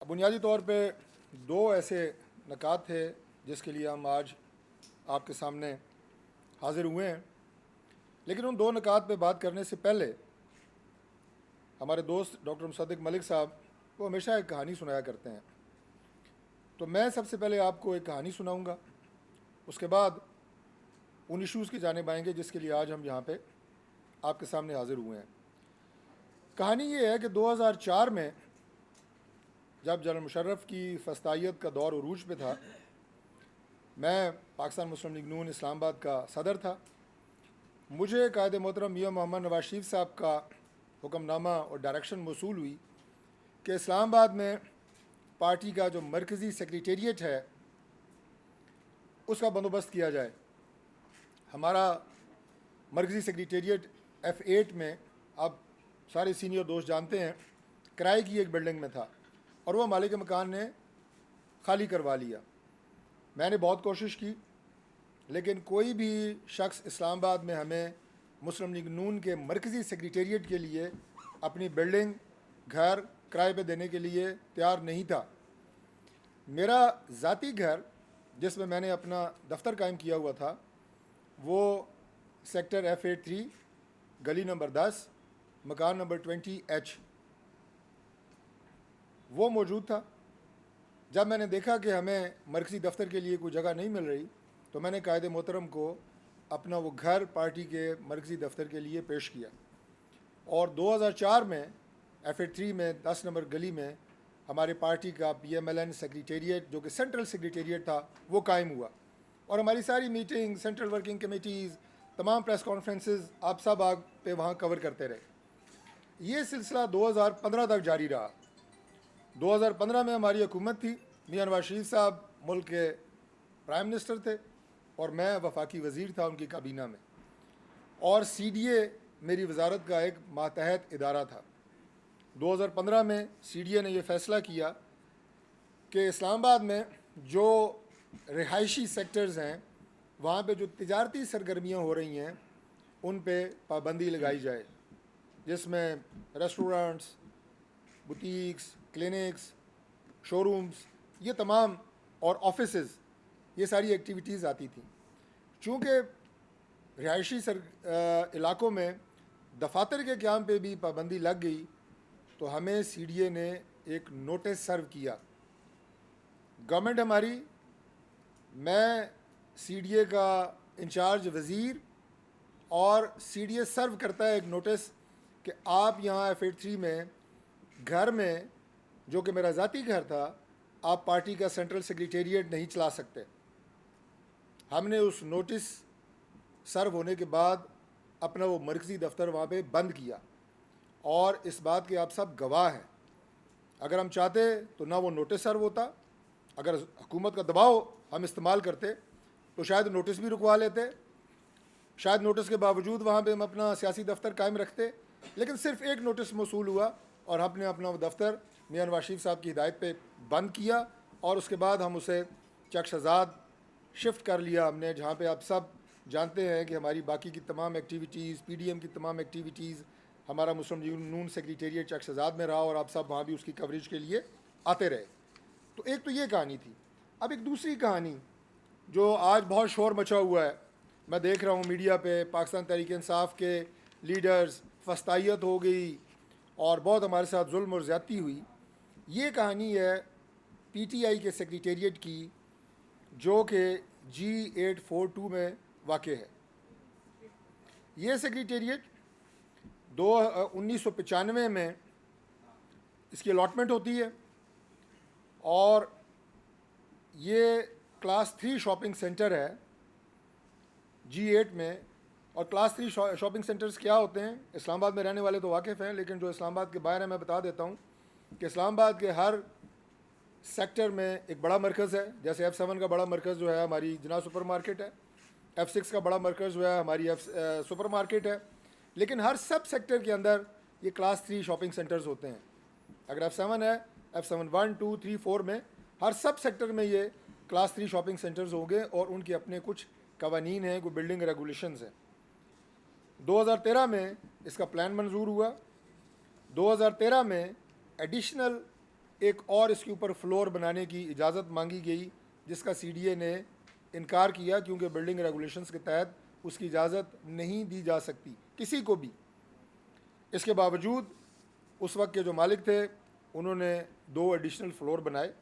बुनियादी तौर पे दो ऐसे नकात थे जिसके लिए हम आज आपके सामने हाज़िर हुए हैं। लेकिन उन दो नकात पे बात करने से पहले हमारे दोस्त डॉक्टर मुसद्दिक मलिक साहब वो हमेशा एक कहानी सुनाया करते हैं, तो मैं सबसे पहले आपको एक कहानी सुनाऊंगा। उसके बाद उन इश्यूज़ की जानिब आएंगे जिसके लिए आज हम यहाँ पे आपके सामने हाज़िर हुए हैं। कहानी ये है कि 2004 में जब जनरल मुशर्रफ की फस्तायत का दौर उरूज पे था, मैं पाकिस्तान मुस्लिम लीग नून इस्लामाबाद का सदर था। मुझे कायद मोहतरम मियां मोहम्मद नवाज शरीफ साहब का हुक्मनामा और डायरेक्शन मौसूल हुई कि इस्लामाबाद में पार्टी का जो मरकज़ी सेक्रेटेरिएट है उसका बंदोबस्त किया जाए। हमारा मरकज़ी सेक्रेटेरिएट F8 में, आप सारे सीनियर दोस्त जानते हैं, किराए की एक बिल्डिंग में था और वह मालिक मकान ने खाली करवा लिया। मैंने बहुत कोशिश की लेकिन कोई भी शख्स इस्लामाबाद में हमें मुस्लिम लीग नून के मरकज़ी सेक्रेटेरिएट के लिए अपनी बिल्डिंग घर किराए पे देने के लिए तैयार नहीं था। मेरा ज़ाती घर जिसमें मैंने अपना दफ्तर कायम किया हुआ था वो सेक्टर F83 गली नंबर 10 मकान नंबर 20H वो मौजूद था। जब मैंने देखा कि हमें मरकज़ी दफ्तर के लिए कोई जगह नहीं मिल रही तो मैंने कायद मोहतरम को अपना वो घर पार्टी के मरकज़ी दफ्तर के लिए पेश किया और 2004 में F83 में 10 नंबर गली में हमारे पार्टी का PMLN सेक्रेटेरिएट जो कि सेंट्रल सेक्रेटेरिएट था वो कायम हुआ और हमारी सारी मीटिंग, सेंट्रल वर्किंग कमेटीज़, तमाम प्रेस कॉन्फ्रेंसेस आप सब आग पे वहाँ कवर करते रहे। ये सिलसिला 2015 तक जारी रहा। 2015 में हमारी हुकूमत थी, मियां नवाज शरीफ साहब मुल्क के प्राइम मिनिस्टर थे और मैं वफाकी वज़ीर था उनकी काबीना में, और CDA मेरी वजारत का एक मातहत इदारा था। 2015 में CDA ने यह फ़ैसला किया कि इस्लामाबाद में जो रिहायशी सेक्टर्स हैं वहाँ पे जो तिजारती सरगर्मियाँ हो रही हैं उन पे पाबंदी लगाई जाए, जिसमें रेस्टोरेंट्स, बुटीक्स, क्लिनिक्स, शोरूम्स, ये तमाम और ऑफिसेज़, ये सारी एक्टिविटीज़ आती थी। चूँकि रिहायशी इलाक़ों में दफातर के क़याम पे भी पाबंदी लग गई तो हमें CDA ने एक नोटिस सर्व किया। गवर्नमेंट हमारी, मैं CDA का इंचार्ज वज़ीर, और CDA सर्व करता है एक नोटिस कि आप यहाँ F83 में घर में, जो कि मेरा ज़ाती घर था, आप पार्टी का सेंट्रल सेक्रेटेरिएट नहीं चला सकते। हमने उस नोटिस सर्व होने के बाद अपना वो मरकज़ी दफ्तर वहाँ पे बंद किया और इस बात के आप सब गवाह हैं। अगर हम चाहते तो ना वो नोटिस सर्व होता, अगर हुकूमत का दबाव हम इस्तेमाल करते तो शायद नोटिस भी रुकवा लेते, शायद नोटिस के बावजूद वहाँ पे हम अपना सियासी दफ्तर कायम रखते। लेकिन सिर्फ़ एक नोटिस मौसूल हुआ और हमने अपना वो दफ्तर मियां नवाज शरीफ साहब की हिदायत पे बंद किया और उसके बाद हम उसे चक शहजाद शिफ्ट कर लिया हमने, जहाँ पे आप सब जानते हैं कि हमारी बाकी की तमाम एक्टिविटीज़, PDM की तमाम एक्टिविटीज़, हमारा मुस्लिम लीग नून सेक्रेटेरिएट चक शहजाद में रहा और आप सब वहाँ भी उसकी कवरेज के लिए आते रहे। तो एक तो ये कहानी थी। अब एक दूसरी कहानी जो आज बहुत शोर मचा हुआ है, मैं देख रहा हूँ मीडिया पे, पाकिस्तान तहरीक इंसाफ के लीडर्स, फस्तायत हो गई और बहुत हमारे साथ जुल्म और ज़्यादती हुई। ये कहानी है PTI के सेक्रेटेरिएट की जो कि G842 में वाक़ है। ये सेक्रेटेरिएट 1995 में इसकी अलॉटमेंट होती है और ये क्लास 3 शॉपिंग सेंटर है G8 में। और क्लास 3 शॉपिंग सेंटर्स क्या होते हैं, इस्लामाबाद में रहने वाले तो वाकिफ़ हैं, लेकिन जो इस्लामाबाद के बाहर है मैं बता देता हूँ कि इस्लामाबाद के हर सेक्टर में एक बड़ा मरकज़ है। जैसे F7 का बड़ा मरकज़ जो है हमारी जना सुपर मार्केट है, F6 का बड़ा मरकज़ जो है हमारी सुपर मार्केट है, लेकिन हर सब सेक्टर के अंदर ये क्लास 3 शॉपिंग सेंटर्स होते हैं। अगर F7 है, F7 1, 2, 3, 4 में हर सब सेक्टर में ये क्लास 3 शॉपिंग सेंटर्स होंगे और उनके अपने कुछ कवानीन हैं, कोई बिल्डिंग रेगुलेशंस हैं। 2013 में इसका प्लान मंजूर हुआ। 2013 में एडिशनल एक और इसके ऊपर फ्लोर बनाने की इजाज़त मांगी गई, जिसका CDA ने इनकार किया क्योंकि बिल्डिंग रेगुलेशंस के तहत उसकी इजाज़त नहीं दी जा सकती किसी को भी। इसके बावजूद उस वक्त के जो मालिक थे उन्होंने 2 एडिशनल फ्लोर बनाए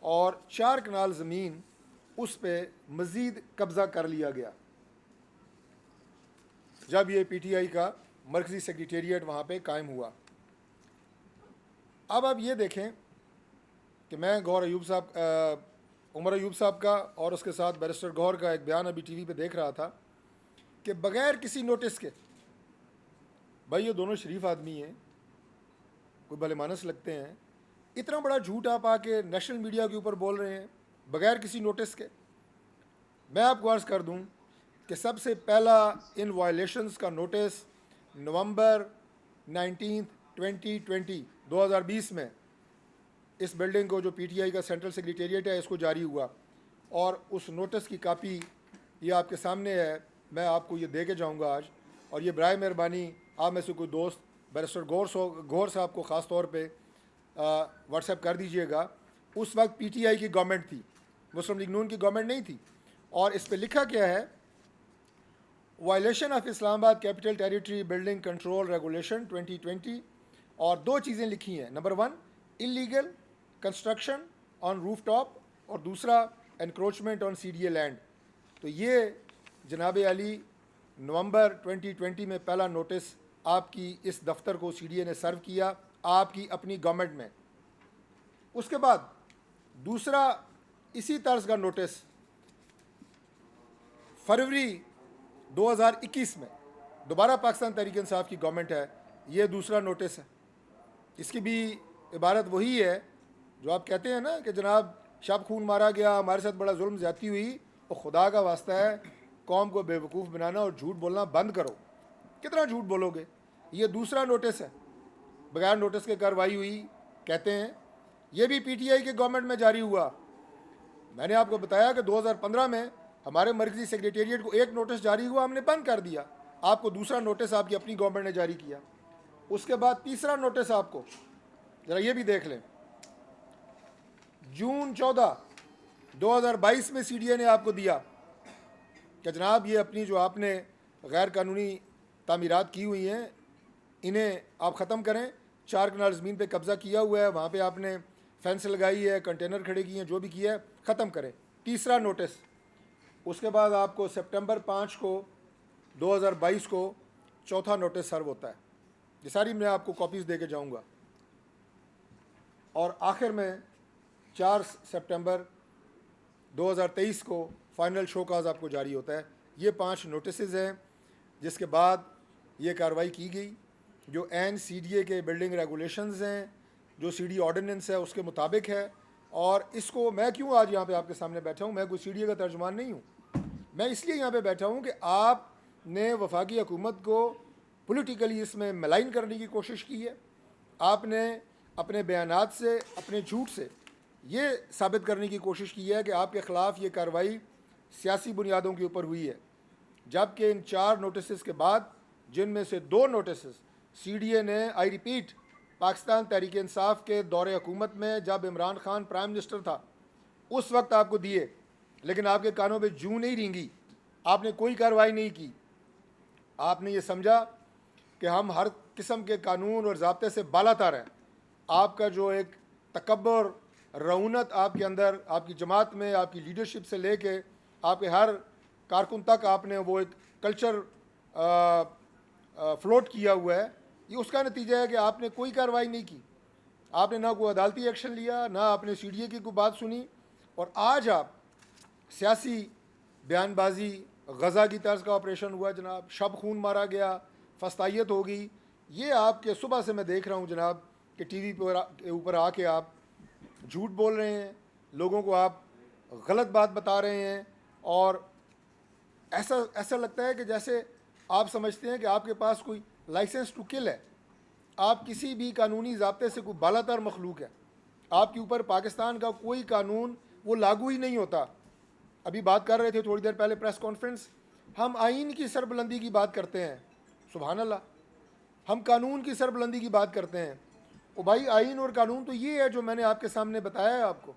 और 4 कनाल ज़मीन उस पर मज़ीद कब्ज़ा कर लिया गया जब ये PTI का मरकज़ी सेक्रेटेरिएट वहाँ पे कायम हुआ। अब आप ये देखें कि मैं उमर अयूब साहब का और उसके साथ बैरिस्टर गौहर का एक बयान अभी TV पे देख रहा था कि बग़ैर किसी नोटिस के, भाई ये दोनों शरीफ आदमी हैं, कोई भले मानस लगते हैं, इतना बड़ा झूठ आप आके नेशनल मीडिया के ऊपर बोल रहे हैं बग़ैर किसी नोटिस के। मैं आपको अर्ज़ कर दूं कि सबसे पहला इन वायलेशंस का नोटिस नवंबर 19, 2020 में इस बिल्डिंग को, जो PTI का सेंट्रल सेक्रेटेरिएट है, इसको जारी हुआ और उस नोटिस की कापी ये आपके सामने है। मैं आपको ये दे के जाऊँगा आज, और ये बराए मेहरबानी आप में से कोई दोस्त बैरिस्टर गौहर साहब को ख़ास तौर पे व्हाट्सएप कर दीजिएगा। उस वक्त PTI की गवर्नमेंट थी, मुस्लिम लीग नून की गवर्नमेंट नहीं थी, और इस पर लिखा क्या है, violation of Islamabad capital territory building control regulation 2020, और 2 चीज़ें लिखी हैं। Number 1 illegal construction on roof top, और दूसरा एनक्रोचमेंट ऑन CDA लैंड। तो ये जनाब अली नवंबर 2020 में पहला नोटिस आपकी इस दफ्तर को CDA ने सर्व किया, आपकी अपनी गवर्नमेंट में। उसके बाद दूसरा इसी तर्ज का नोटिस फरवरी 2021 में, दोबारा पाकिस्तान तहरीक इंसाफ की गवर्नमेंट है, ये दूसरा नोटिस है। इसकी भी इबारत वही है जो आप कहते हैं ना कि जनाब शब खून मारा गया, हमारे साथ बड़ा जुल्म ज़्यादती हुई, और खुदा का वास्ता है कौम को बेवकूफ़ बनाना और झूठ बोलना बंद करो। कितना झूठ बोलोगे? ये दूसरा नोटिस है, बगैर नोटिस के कार्रवाई हुई कहते हैं। ये भी PTI के गवर्नमेंट में जारी हुआ। मैंने आपको बताया कि 2015 में हमारे मरकज़ी सेक्रेटेरिएट को एक नोटिस जारी हुआ, हमने बंद कर दिया। आपको दूसरा नोटिस आपकी अपनी गवर्नमेंट ने जारी किया। उसके बाद तीसरा नोटिस आपको ज़रा ये भी देख लें, जून 14, 2022 में CDA ने आपको दिया कि जनाब ये अपनी जो आपने गैर कानूनी तामीरात की हुई हैं इन्हें आप ख़त्म करें। 4 कनाल ज़मीन पे कब्ज़ा किया हुआ है, वहाँ पे आपने फेंस लगाई है, कंटेनर खड़े किए हैं, जो भी किया है ख़त्म करें। तीसरा नोटिस। उसके बाद आपको सितंबर 5 को 2022 को चौथा नोटिस सर्व होता है। ये सारी मैं आपको कॉपीज़ दे के जाऊँगा। और आखिर में 4 सितंबर 2023 को फ़ाइनल शोकाज़ आपको जारी होता है। ये 5 नोटिसेस हैं जिसके बाद ये कार्रवाई की गई, जो CDA के बिल्डिंग रेगुलेशंस हैं, जो CD ऑर्डिनेंस है उसके मुताबिक है। और इसको मैं क्यों आज यहाँ पे आपके सामने बैठा हूँ, मैं कोई CDA का तर्जुमान नहीं हूँ। मैं इसलिए यहाँ पे बैठा हूँ कि आपने वफाकी हुकूमत को पॉलिटिकली इसमें मलाइन करने की कोशिश की है। आपने अपने बयानात से, अपने झूठ से ये साबित करने की कोशिश की है कि आपके ख़िलाफ़ ये कार्रवाई सियासी बुनियादों के ऊपर हुई है, जबकि इन 4 नोटिस के बाद, जिनमें से 2 नोटिस CDA ने, आई रिपीट, पाकिस्तान तहरीक इंसाफ के दौरे हुकूमत में जब इमरान खान प्राइम मिनिस्टर था उस वक्त आपको दिए, लेकिन आपके कानों में जूं नहीं रेंगी, आपने कोई कार्रवाई नहीं की। आपने ये समझा कि हम हर किस्म के कानून और ज़ाब्ते से बालातर हैं। आपका जो एक तकब्बुर, रऊनत आपके अंदर, आपकी जमात में, आपकी लीडरशिप से लेके आपके हर कारकुन तक आपने वो एक कल्चर फ्लोट किया हुआ है, ये उसका नतीजा है कि आपने कोई कार्रवाई नहीं की। आपने ना कोई अदालती एक्शन लिया, ना आपने CDA की कोई बात सुनी, और आज आप सियासी बयानबाजी, गज़ा की तर्ज का ऑपरेशन हुआ जनाब, शब खून मारा गया, फस्तायत हो गई। ये आपके सुबह से मैं देख रहा हूँ जनाब कि TV के ऊपर आके आप झूठ बोल रहे हैं, लोगों को आप गलत बात बता रहे हैं, और ऐसा लगता है कि जैसे आप समझते हैं कि आपके पास कोई लाइसेंस टू किल है। आप किसी भी कानूनी ज़ाब्ते से कोई बालातर मखलूक है। आपके ऊपर पाकिस्तान का कोई कानून वो लागू ही नहीं होता। अभी बात कर रहे थे थोड़ी देर पहले प्रेस कॉन्फ्रेंस, हम आइन की सरबुलंदी की बात करते हैं, सुभान अल्लाह, हम कानून की सरबुलंदी की बात करते हैं, भाई आइन और कानून तो ये है जो मैंने आपके सामने बताया है आपको।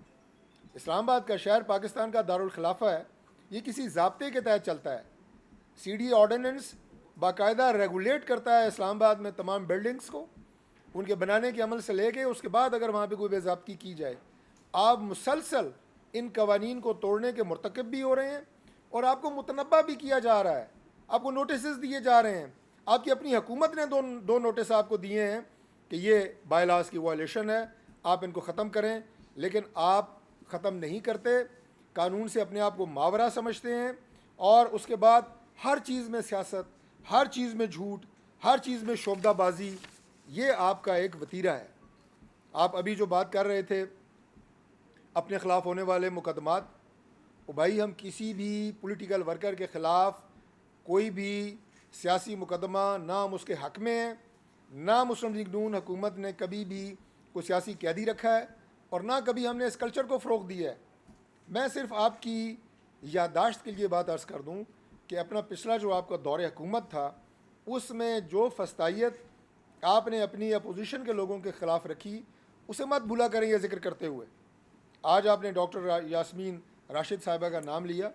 इस्लामाबाद का शहर पाकिस्तान का दारुल खिलाफा है, ये किसी ज़ाब्ते के तहत चलता है। सीडी ऑर्डिनेंस बाकायदा रेगुलेट करता है इस्लामाबाद में तमाम बिल्डिंग्स को, उनके बनाने के अमल से लेके उसके बाद अगर वहाँ पे कोई बेज़ाब्ती की जाए। आप मुसलसल इन कवानीन को तोड़ने के मुर्तकब भी हो रहे हैं और आपको मुतनब्बा भी किया जा रहा है, आपको नोटिस दिए जा रहे हैं। आपकी अपनी हुकूमत ने दो नोटिस आपको दिए हैं कि ये बायलास की वायलेशन है, आप इनको ख़त्म करें, लेकिन आप ख़त्म नहीं करते, कानून से अपने आप को मावरा समझते हैं और उसके बाद हर चीज़ में सियासत, हर चीज़ में झूठ, हर चीज़ में शोबदाबाजी, ये आपका एक वतीरा है। आप अभी जो बात कर रहे थे अपने ख़िलाफ़ होने वाले मुकदमात, भाई हम किसी भी पॉलिटिकल वर्कर के ख़िलाफ़ कोई भी सियासी मुकदमा ना हम उसके हक़ में हैं, ना मुस्लिम लीग नून हुकूमत ने कभी भी कोई सियासी कैदी रखा है और ना कभी हमने इस कल्चर को फ़रोग़ दिया है। मैं सिर्फ आपकी याददाश्त के लिए बात अर्ज़ कर दूं कि अपना पिछला जो आपका दौर हुकूमत था उसमें जो फस्तायत आपने अपनी अपोजिशन के लोगों के ख़िलाफ़ रखी उसे मत भूला करें यह ज़िक्र करते हुए। आज आपने डॉक्टर यास्मीन राशिद साहिबा का नाम लिया,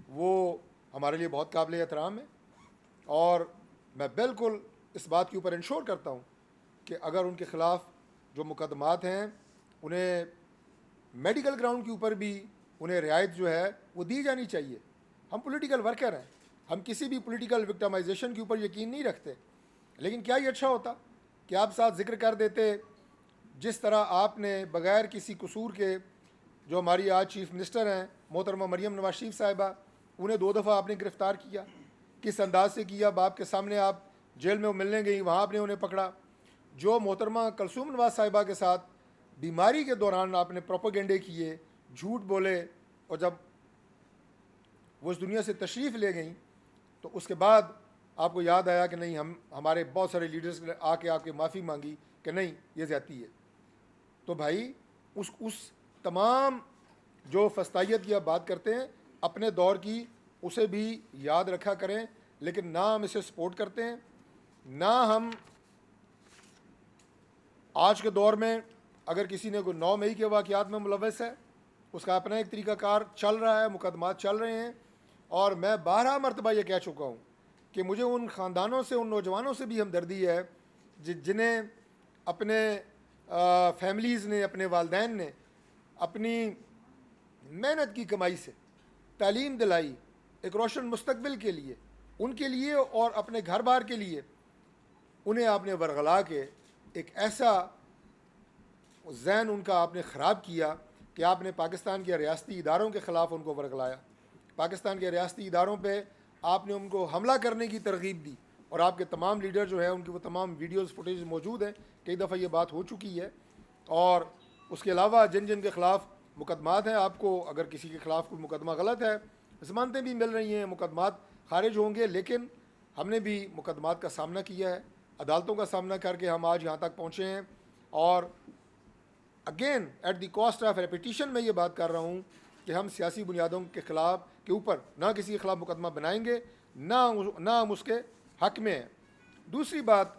वो हमारे लिए बहुत काबिल एहतराम है और मैं बिल्कुल इस बात के ऊपर इंश्योर करता हूँ कि अगर उनके ख़िलाफ़ जो मुकदमात हैं उन्हें मेडिकल ग्राउंड के ऊपर भी उन्हें रियायत जो है वो दी जानी चाहिए। हम पॉलिटिकल वर्कर हैं, हम किसी भी पॉलिटिकल विक्टिमाइजेशन के ऊपर यकीन नहीं रखते, लेकिन क्या ये अच्छा होता कि आप साथ जिक्र कर देते जिस तरह आपने बग़ैर किसी कसूर के जो हमारी आज चीफ़ मिनिस्टर हैं मोहतरमा मरियम नवाज शरीफ साहिबा, उन्हें 2 दफ़ा आपने गिरफ़्तार किया, किस अंदाज से किया, बाप के सामने आप जेल में मिलने गई वहाँ आपने उन्हें पकड़ा। जो मोहतरमा कलसूम नवाज साहिबा के साथ बीमारी के दौरान आपने प्रोपेगेंडे किए, झूठ बोले और जब वो इस दुनिया से तशरीफ़ ले गई तो उसके बाद आपको याद आया कि नहीं, हमारे बहुत सारे लीडर्स ने आके आपके माफ़ी मांगी कि नहीं ये ज़्यादती है। तो भाई उस तमाम जो फस्तायत की आप बात करते हैं अपने दौर की, उसे भी याद रखा करें, लेकिन ना हम इसे सपोर्ट करते हैं, ना हम आज के दौर में अगर किसी ने कोई 9 मई के वाक़यात में मुलव्वस है उसका अपना एक तरीक़ाकार चल रहा है, मुकदमात चल रहे हैं। और मैं 12 मरतबा ये कह चुका हूँ कि मुझे उन ख़ानदानों से, उन नौजवानों से भी हमदर्दी है जिन्हें अपने फैमिलीज़ ने, अपने वालदैन ने अपनी मेहनत की कमाई से तालीम दिलाई एक रोशन मुस्तकबिल के लिए, उनके लिए और अपने घर बार के लिए, उन्हें आपने वरगला के एक ऐसा जहन उनका आपने ख़राब किया कि आपने पाकिस्तान के रियासती इदारों के ख़िलाफ़ उनको वरगलाया, पाकिस्तान के रियासती इदारों पे आपने उनको हमला करने की तरगीब दी और आपके तमाम लीडर जो है उनकी वो तमाम वीडियोज़ फुटेज मौजूद हैं, कई दफ़ा ये बात हो चुकी है। और उसके अलावा जिन जिन के ख़िलाफ़ मुकदमात हैं, आपको अगर किसी के ख़िलाफ़ कोई मुकदमा गलत है, ज़मानतें भी मिल रही हैं, मुकदमात खारिज होंगे, लेकिन हमने भी मुकदमात का सामना किया है, अदालतों का सामना करके हम आज यहाँ तक पहुँचे हैं। और again at the cost of repetition मैं ये बात कर रहा हूँ कि हम सियासी बुनियादों के ख़िलाफ़ के ऊपर ना किसी के ख़िलाफ़ मुकदमा बनाएंगे, ना हम उसके हक़ में हैं। दूसरी बात,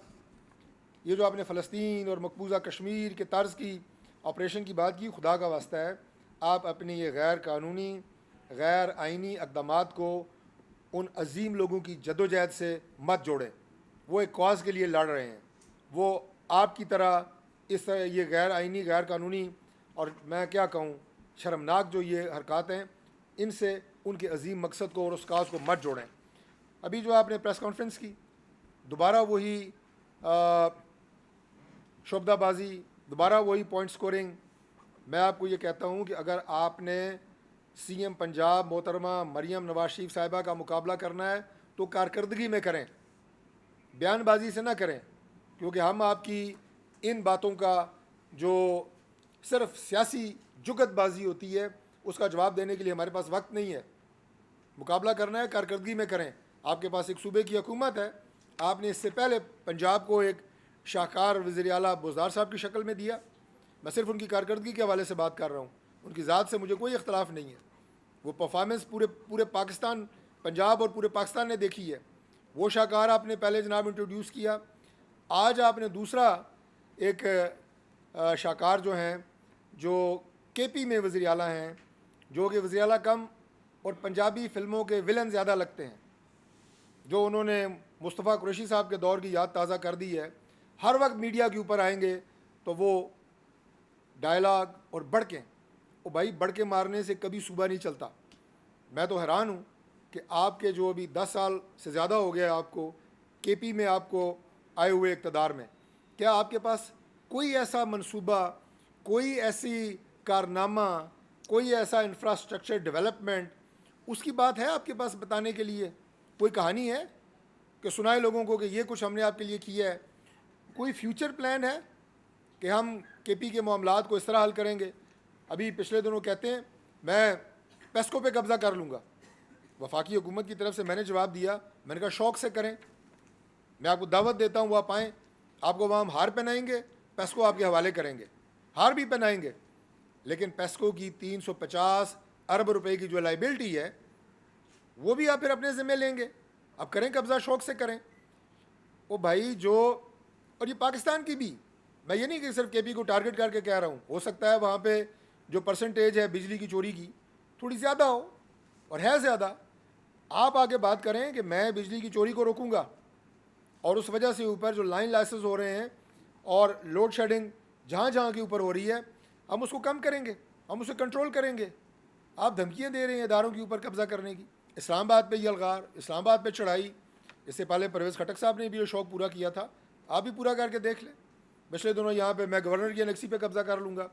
ये जो आपने फ़लस्तीन और मकबूजा कश्मीर के तर्ज़ की ऑपरेशन की बात की, खुदा का वास्ता है आप अपनी ये गैर कानूनी, गैर आइनी इक़दामात को उन अजीम लोगों की जद्दोजहद से मत जोड़ें। वो एक कॉज़ के लिए लड़ रहे हैं, वो आपकी तरह इस तरह ये गैर आइनी, गैर कानूनी और मैं क्या कहूँ शर्मनाक जो ये हरकत हैं, इनसे उनके अजीम मकसद को और उस काज को मत जोड़ें। अभी जो आपने प्रेस कॉन्फ्रेंस की, दोबारा वही शोबदाबाजी, दोबारा वही पॉइंट स्कोरिंग। मैं आपको ये कहता हूँ कि अगर आपने CM पंजाब मोहतरमा मरियम नवाज शरीफ साहिबा का मुकाबला करना है तो कारकर्दगी में करें, बयानबाजी से ना करें, क्योंकि हम आपकी इन बातों का जो सिर्फ सियासी जुगतबाजी होती है उसका जवाब देने के लिए हमारे पास वक्त नहीं है। मुकाबला करना है कारकर्दगी में करें। आपके पास एक सूबे की हुकूमत है, आपने इससे पहले पंजाब को एक शाहकार वज़ीर आला बुज़दार साहब की शक्ल में दिया। मैं सिर्फ उनकी कारकर्दगी के हवाले से बात कर रहा हूँ, उनकी ज़ात से मुझे कोई इख्तलाफ नहीं है। वो परफॉर्मेंस पूरे पाकिस्तान, पंजाब और पूरे पाकिस्तान ने देखी है। वो शाहकार आपने पहले जनाब इंट्रोड्यूस किया, आज आपने दूसरा एक शाहकार जो हैं, जो केपी में वज़ीर आला हैं, जो कि वज़ीर आला कम और पंजाबी फ़िल्मों के विलन ज़्यादा लगते हैं, जो उन्होंने मुस्तफ़ा कुरैशी साहब के दौर की याद ताज़ा कर दी है। हर वक्त मीडिया के ऊपर आएंगे तो वो डायलॉग और बड़के, वो भाई बड़के मारने से कभी सूबा नहीं चलता। मैं तो हैरान हूँ कि आपके जो अभी 10 साल से ज़्यादा हो गया आपको केपी में आपको आए हुए इक़्तिदार में, क्या आपके पास कोई ऐसा मंसूबा, कोई ऐसी कारनामा, कोई ऐसा इंफ्रास्ट्रक्चर डेवलपमेंट, उसकी बात है आपके पास बताने के लिए? कोई कहानी है कि सुनाए लोगों को कि ये कुछ हमने आपके लिए किया है? कोई फ्यूचर प्लान है कि हम केपी के मामलात को इस तरह हल करेंगे? अभी पिछले दिनों कहते हैं मैं पेस्को पे कब्ज़ा कर लूँगा। वफाकी हुकूमत की तरफ से मैंने जवाब दिया, मैंने कहा शौक़ से करें, मैं आपको दावत देता हूँ, आप आएँ, आपको वहाँ हम हार पहनाएंगे, पेस्को आपके हवाले करेंगे, हार भी पहनाएंगे, लेकिन पेस्को की 350 अरब रुपए की जो लाइबिलिटी है वो भी आप फिर अपने ज़िम्मे लेंगे। अब करें कब्ज़ा, शौक़ से करें। वो भाई जो, और ये पाकिस्तान की भी, मैं ये नहीं कि सिर्फ केपी को टारगेट करके कह रहा हूँ, हो सकता है वहाँ पे जो परसेंटेज है बिजली की चोरी की थोड़ी ज़्यादा हो, और है ज़्यादा। आप आके बात करें कि मैं बिजली की चोरी को रोकूंगा, और उस वजह से ऊपर जो लाइन लाइसेंस हो रहे हैं और लोड शेडिंग जहाँ जहाँ के ऊपर हो रही है, हम उसको कम करेंगे, हम उसे कंट्रोल करेंगे। आप धमकियाँ दे रहे हैं इदारों के ऊपर कब्ज़ा करने की। इस्लामाबाद पे यलगार, इस्लामाबाद पे चढ़ाई, इससे पहले परवेज़ खटक साहब ने भी ये शौक़ पूरा किया था, आप भी पूरा करके देख लें। पिछले दिनों यहाँ पे मैं गवर्नर की एनेक्सी पे कब्ज़ा कर लूँगा।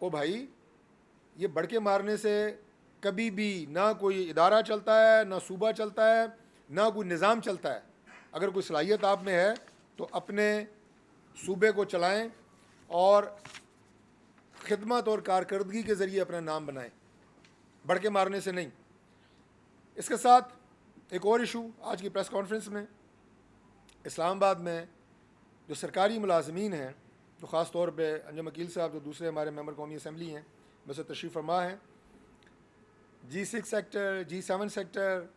ओ भाई, ये बड़के मारने से कभी भी ना कोई इदारा चलता है, ना सूबा चलता है, ना कोई निज़ाम चलता है। अगर कोई सलाहियत आप में है तो अपने सूबे को चलाएं और खिदमत और कारकर्दगी के ज़रिए अपना नाम बनाएं, बड़के मारने से नहीं। इसके साथ एक और इशू आज की प्रेस कॉन्फ्रेंस में, इस्लामाबाद में जो सरकारी मुलाजमीन हैं, जो ख़ास तौर पे अंजम वकील साहब जो दूसरे हमारे मेंबर कौमी असम्बली हैं में से तशरीफ़ फरमा हैं, G6 sector, G7 sector,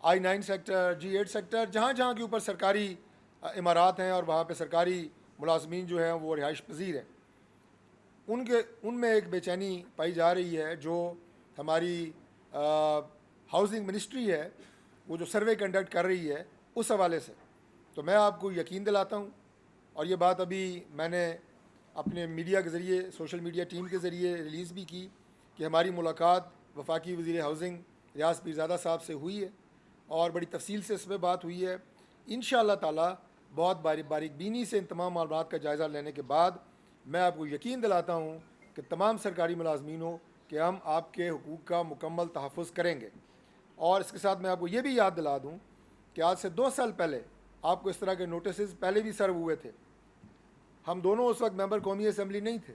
I9 sector, G8 sector, जहाँ जहाँ के ऊपर सरकारी इमारात हैं और वहाँ पे सरकारी मुलाजमीन जो हैं वो रिहाइश पजीर हैं, उनमें एक बेचैनी पाई जा रही है। जो हमारी हाउसिंग मिनिस्ट्री है वो जो सर्वे कंडक्ट कर रही है उस हवाले से, तो मैं आपको यकीन दिलाता हूँ, और ये बात अभी मैंने अपने मीडिया के ज़रिए, सोशल मीडिया टीम के ज़रिए रिलीज़ भी की कि हमारी मुलाकात वफाकी वज़ीर हाउसिंग रियाज पीरज़ादा साहब से हुई है और बड़ी तफसील से इस पर बात हुई है। इंशाअल्लाह ताला बहुत बारीकबीनी से इन तमाम मामलात का जायज़ा लेने के बाद मैं आपको यकीन दिलाता हूँ कि तमाम सरकारी मुलाजमीनों कि हम आपके हुकूक़ का मुकम्मल तहफ़्फ़ुज़ करेंगे। और इसके साथ मैं आपको ये भी याद दिला दूँ कि आज से 2 साल पहले आपको इस तरह के नोटिस पहले भी सर्व हुए थे। हम दोनों उस वक्त मेंबर कौमी असम्बली नहीं थे,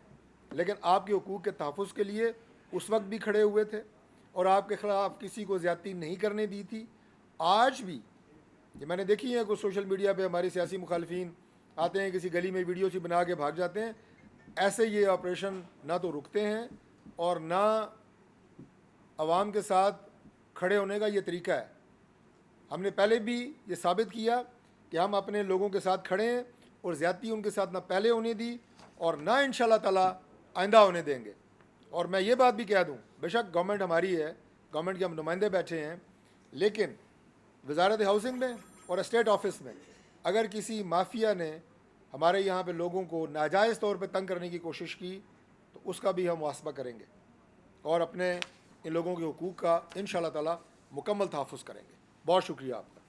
लेकिन आपके हुकूक़ के तहफ़्फ़ुज़ के लिए उस वक्त भी खड़े हुए थे और आपके ख़िलाफ़ किसी को ज़्यादती नहीं करने दी थी। आज भी ये मैंने देखी है कुछ सोशल मीडिया पे हमारे सियासी मुखालफिन आते हैं, किसी गली में वीडियो सी बना के भाग जाते हैं। ऐसे ये ऑपरेशन ना तो रुकते हैं और ना आवाम के साथ खड़े होने का ये तरीका है। हमने पहले भी ये साबित किया कि हम अपने लोगों के साथ खड़े हैं और ज़्यादती उनके साथ ना पहले होने दी और ना इंशाअल्लाह ताला आइंदा होने देंगे। और मैं ये बात भी कह दूँ, बेशक गवर्नमेंट हमारी है, गवर्नमेंट के हम नुमाइंदे बैठे हैं, लेकिन वजारत हाउसिंग में और स्टेट ऑफिस में अगर किसी माफिया ने हमारे यहाँ पे लोगों को नाजायज़ तौर पे तंग करने की कोशिश की तो उसका भी हम मुहासबा करेंगे और अपने इन लोगों के हुकूक़ का इंशाअल्लाह ताला मुकम्मल तहफ़्फ़ुज़ करेंगे। बहुत शुक्रिया आपका।